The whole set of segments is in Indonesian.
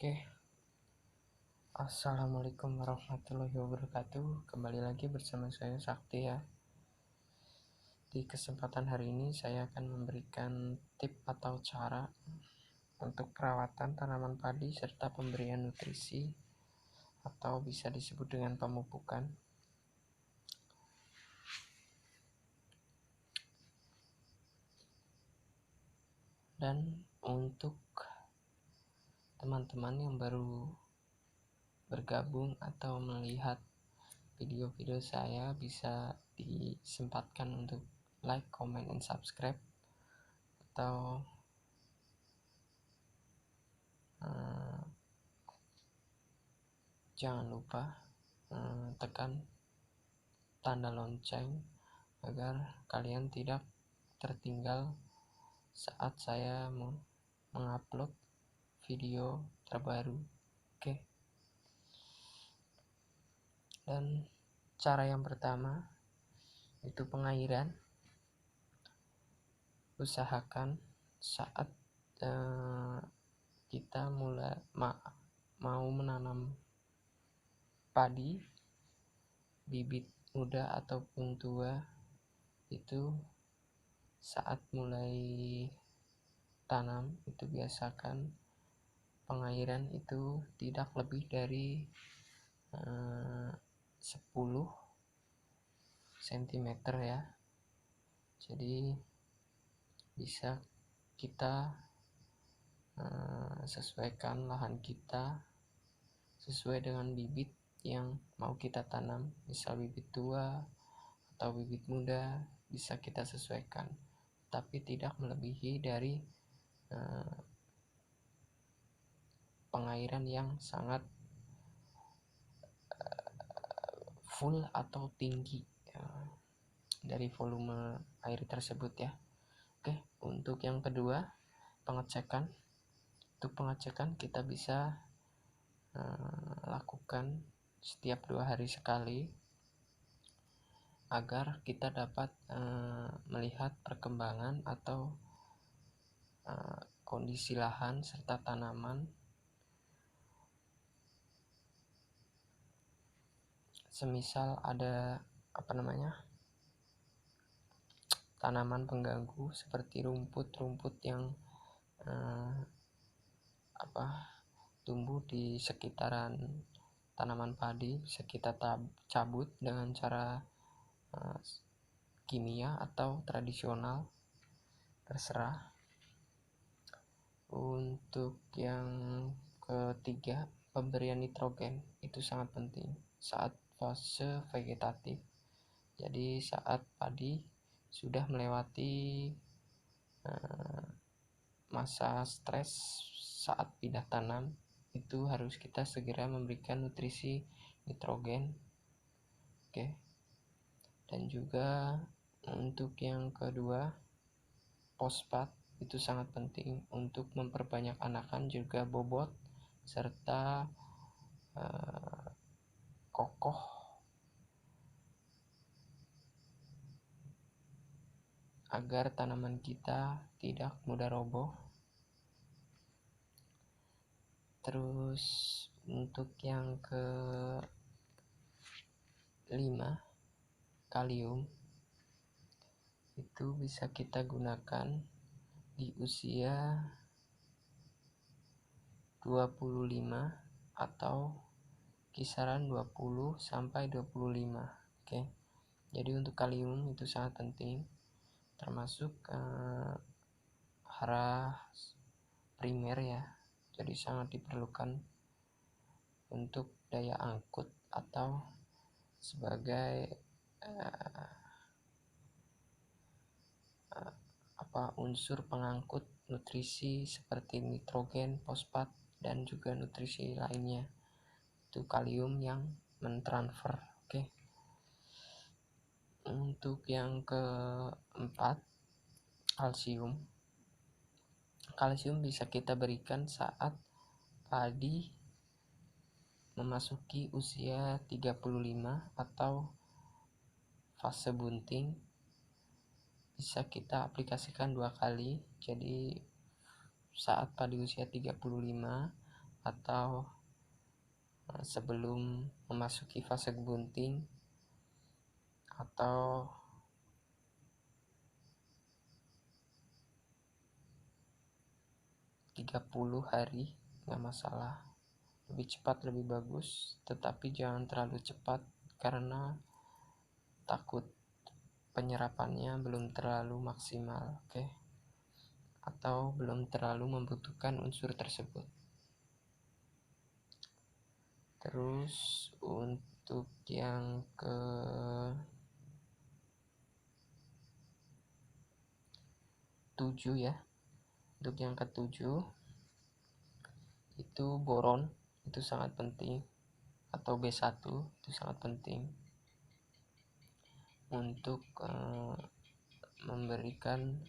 Oke, Assalamualaikum warahmatullahi wabarakatuh. Kembali lagi bersama saya Sakti ya. Di kesempatan hari ini saya akan memberikan tip atau cara untuk perawatan tanaman padi serta pemberian nutrisi atau bisa disebut dengan pemupukan. Dan untuk teman-teman yang baru bergabung atau melihat video-video saya, bisa disempatkan untuk like, comment, and subscribe, atau jangan lupa tekan tanda lonceng agar kalian tidak tertinggal saat saya mengupload video terbaru. Oke. Dan cara yang pertama itu pengairan. Usahakan saat kita mulai mau menanam padi, bibit muda ataupun tua, itu saat mulai tanam itu biasakan pengairan itu tidak lebih dari 10 cm ya. Jadi bisa kita sesuaikan lahan kita sesuai dengan bibit yang mau kita tanam. Misal bibit tua atau bibit muda bisa kita sesuaikan, tapi tidak melebihi dari pengairan yang sangat full atau tinggi dari volume air tersebut ya. Oke, untuk yang kedua, pengecekan. Untuk pengecekan kita bisa lakukan setiap 2 hari sekali agar kita dapat melihat perkembangan atau kondisi lahan serta tanaman. Semisal ada tanaman pengganggu seperti rumput yang tumbuh di sekitaran tanaman padi, bisa kita cabut dengan cara kimia atau tradisional, terserah. Untuk yang ketiga, pemberian nitrogen itu sangat penting saat fase vegetatif. Jadi saat padi sudah melewati masa stres saat pindah tanam, itu harus kita segera memberikan nutrisi nitrogen. Oke. Dan juga untuk yang kedua, fosfat itu sangat penting untuk memperbanyak anakan, juga bobot serta kokoh agar tanaman kita tidak mudah roboh. Terus untuk yang kelima, kalium itu bisa kita gunakan di usia 25 atau kisaran 20 sampai 25. Oke. Jadi untuk kalium itu sangat penting, termasuk hara primer ya. Jadi sangat diperlukan untuk daya angkut atau sebagai unsur pengangkut nutrisi seperti nitrogen, fosfat, dan juga nutrisi lainnya. Itu kalium yang mentransfer. Oke. Untuk yang keempat, kalsium. Kalsium bisa kita berikan saat padi memasuki usia 35 atau fase bunting. Bisa kita aplikasikan 2 kali. Jadi saat padi usia 35 atau sebelum memasuki fase bunting, atau ...30 hari nggak masalah. Lebih cepat lebih bagus, tetapi jangan terlalu cepat karena takut penyerapannya belum terlalu maksimal, oke? Atau belum terlalu membutuhkan unsur tersebut. Terus untuk yang ke 7 ya. Untuk yang ke-7 itu boron, itu sangat penting, atau B1 itu sangat penting untuk memberikan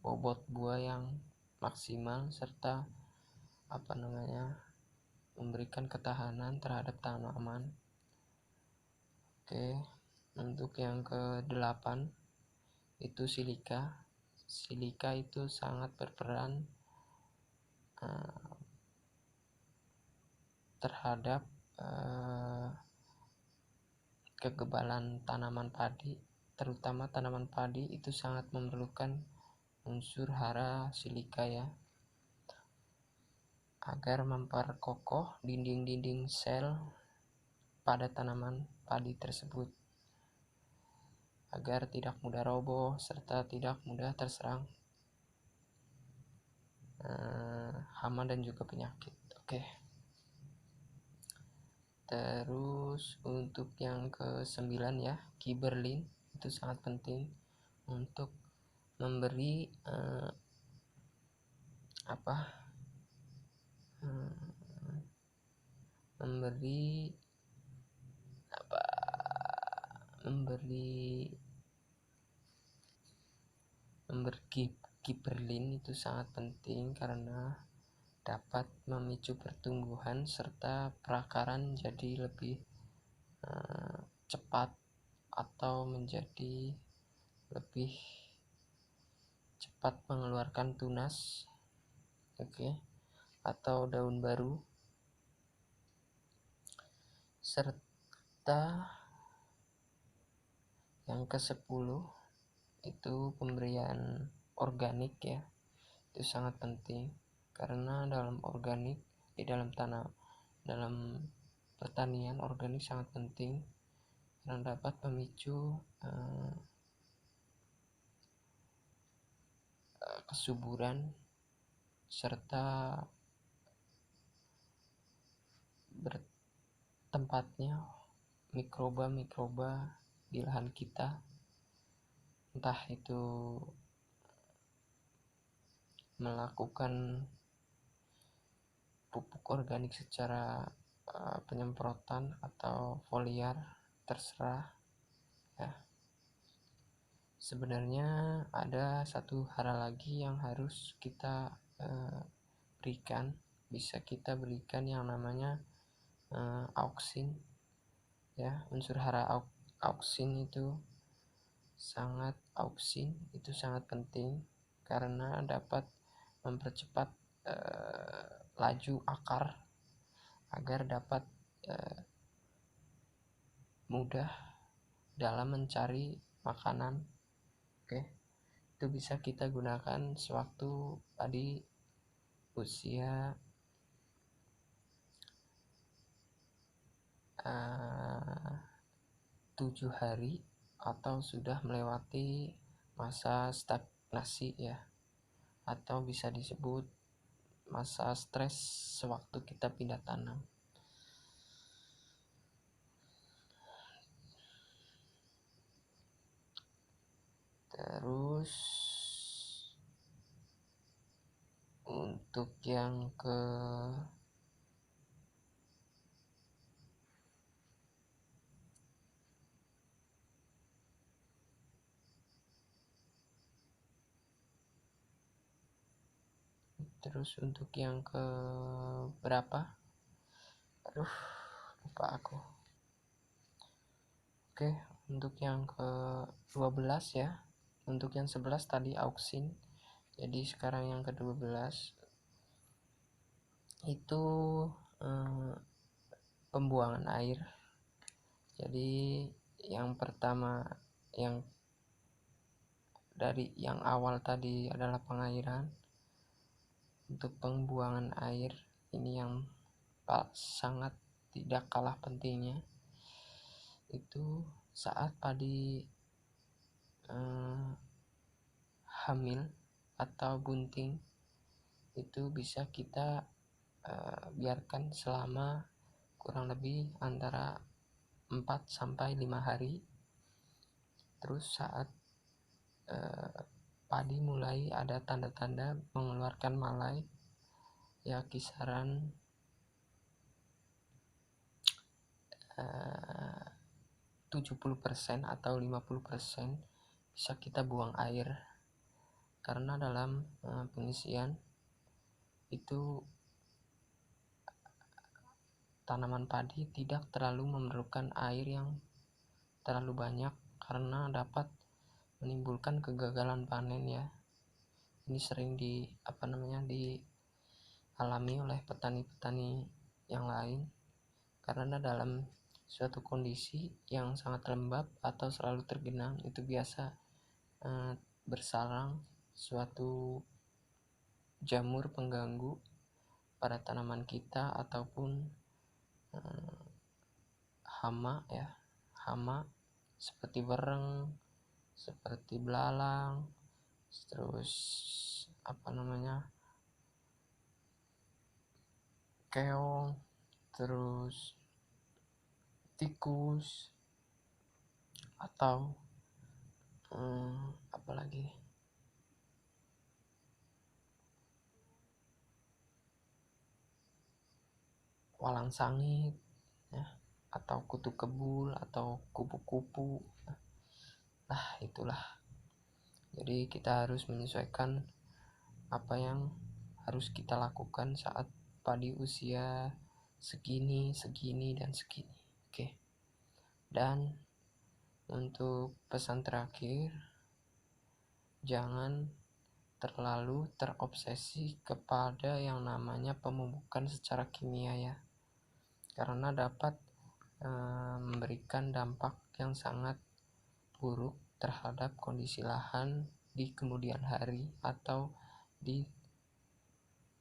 bobot buah yang maksimal serta memberikan ketahanan terhadap tanaman. Oke, untuk yang ke-8 itu silika. Silika itu sangat berperan terhadap kekebalan tanaman padi, terutama tanaman padi itu sangat memerlukan unsur hara silika ya, agar memperkokoh dinding-dinding sel pada tanaman padi tersebut, agar tidak mudah roboh serta tidak mudah terserang hama dan juga penyakit. Oke. Terus untuk yang ke-9 ya, Gibberellin itu sangat penting untuk memberi Gibberellin itu sangat penting karena dapat memicu pertumbuhan serta perakaran jadi lebih cepat atau menjadi lebih cepat mengeluarkan tunas, oke, atau daun baru. Serta yang ke-10 itu pemberian organik ya, itu sangat penting karena dalam pertanian organik sangat penting karena dapat memicu kesuburan serta bertempatnya mikroba-mikroba di lahan kita, entah itu melakukan pupuk organik secara penyemprotan atau foliar, terserah ya. Sebenarnya ada satu hal lagi yang harus kita berikan, bisa kita berikan yang namanya auksin ya. Unsur hara auksin itu sangat penting karena dapat mempercepat laju akar agar dapat mudah dalam mencari makanan. Oke, itu bisa kita gunakan sewaktu padi usia 7 hari atau sudah melewati masa stagnasi ya, atau bisa disebut masa stres sewaktu kita pindah tanam. Terus untuk yang ke berapa? Lupa aku. Oke, untuk yang ke-12 ya. Untuk yang 11 tadi auksin. Jadi sekarang yang ke-12 itu pembuangan air. Jadi yang pertama, yang dari yang awal tadi adalah pengairan. Untuk pembuangan air ini yang sangat tidak kalah pentingnya, itu saat padi hamil atau bunting, itu bisa kita biarkan selama kurang lebih antara 4-5 hari. Terus saat padi mulai ada tanda-tanda mengeluarkan malai, ya kisaran 70% atau 50% bisa kita buang air. Karena dalam pengisian itu tanaman padi tidak terlalu memerlukan air yang terlalu banyak karena dapat menimbulkan kegagalan panen ya. Ini sering dialami oleh petani-petani yang lain, karena dalam suatu kondisi yang sangat lembab atau selalu tergenang itu biasa bersarang suatu jamur pengganggu pada tanaman kita ataupun hama seperti bereng, seperti belalang, terus keong, terus tikus, atau apalagi walang sangit ya, atau kutu kebul atau kupu-kupu. Nah itulah, jadi kita harus menyesuaikan apa yang harus kita lakukan saat padi usia segini dan segini. Oke. Dan untuk pesan terakhir, jangan terlalu terobsesi kepada yang namanya pemupukan secara kimia ya, karena dapat memberikan dampak yang sangat buruk terhadap kondisi lahan di kemudian hari atau di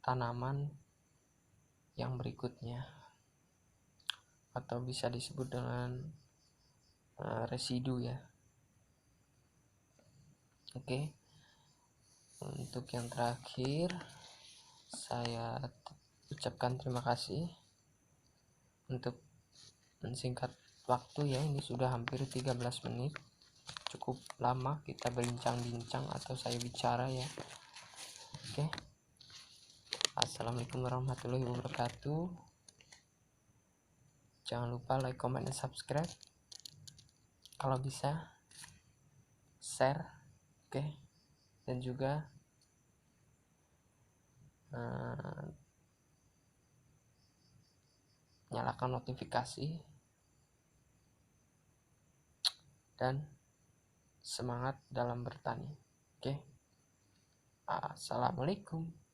tanaman yang berikutnya, atau bisa disebut dengan residu ya. Oke. Untuk yang terakhir, saya ucapkan terima kasih untuk mensingkat waktu ya. Ini sudah hampir 13 menit, cukup lama kita berbincang-bincang atau saya bicara ya. Oke. Assalamualaikum warahmatullahi wabarakatuh. Jangan lupa like, comment, dan subscribe. Kalau bisa share, oke. Dan juga nyalakan notifikasi, dan semangat dalam bertani. Oke. Assalamualaikum.